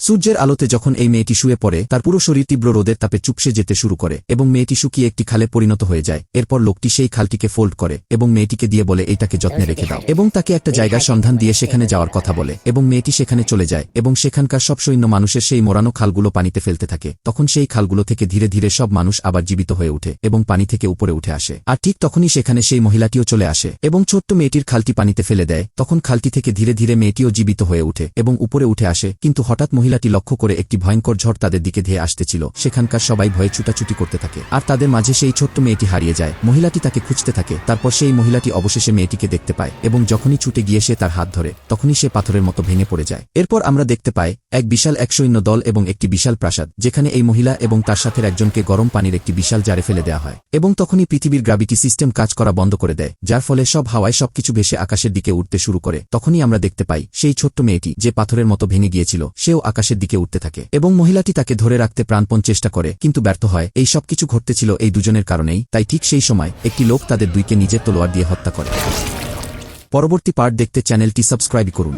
সূর্যের আলোতে যখন এই মেয়েটি শুয়ে পড়ে তার পুরো শরীর তীব্র রোদের তাপে চুপসে যেতে শুরু করে এবং মেয়েটি শুকিয়ে একটি খালে পরিণত হয়ে যায়। এরপর লোকটি সেই খালটিকে ফোল্ড করে এবং মেয়েটিকে দিয়ে বলে এইটাকে যত্নে রেখে দাও এবং তাকে একটা জায়গার সন্ধান দিয়ে সেখানে যাওয়ার কথা বলে এবং মেয়েটি সেখানে চলে যায় এবং সেখানকার সব সৈন্য মানুষের সেই মোড়ানো খালগুলো পানিতে ফেলতে থাকে। তখন সেই খালগুলো থেকে ধীরে ধীরে সব মানুষ আবার জীবিত হয়ে ওঠে এবং পানি থেকে উপরে উঠে আসে। আর ঠিক তখনই সেখানে সেই মহিলাটিও চলে আসে এবং ছোট্ট মেয়েটির খালটি পানিতে ফেলে দেয়। তখন খালটি থেকে ধীরে ধীরে মেয়েটিও জীবিত হয়ে ওঠে এবং উপরে উঠে আসে। কিন্তু হঠাৎ মহিলাটি লক্ষ্য করে একটি ভয়ঙ্কর ঝড় তাদের দিকে ধেয়ে আসতেছিল। সেখানকার সবাই ভয়ে ছুটাছুটি করতে থাকে আর তাদের মাঝে সেই ছোট্ট মেয়েটি হারিয়ে যায়। মহিলাটি তাকে খুঁজতে থাকে। তারপর সেই মহিলাটি অবশেষে মেয়েটিকে দেখতে পায় এবং যখনই ছুটে গিয়ে সে তার হাত ধরে তখনই সে পাথরের মতো ভেঙে পড়ে যায়। এরপর আমরা দেখতে পাই এক বিশাল এক সৈন্য দল এবং একটি বিশাল প্রাসাদ, যেখানে এই মহিলা এবং তার সাথে একজনকে গরম পানির একটি বিশাল জারে ফেলে দেওয়া হয় এবং তখনই পৃথিবীর গ্র্যাভিটি সিস্টেম কাজ করা বন্ধ করে দেয়, যার ফলে সব হাওয়ায় সবকিছু ভেসে আকাশের দিকে উঠতে শুরু করে। তখনই আমরা দেখতে পাই সেই ছোট্ট মেয়েটি যে পাথরের মতো ভেঙে গিয়েছিল সেও আকাশের দিকে উঠতে থাকে এবং মহিলাটি তাকে ধরে রাখতে প্রাণপণ চেষ্টা করে কিন্তু ব্যর্থ হয়। এই সবকিছু ঘটতেছিল এই দুজনের কারণেই। তাই ঠিক সেই সময় একটি লোক তাদের দুইকে নিজের তলোয়ার দিয়ে হত্যা করে। পরবর্তী পার্ট দেখতে চ্যানেলটি সাবস্ক্রাইব করুন।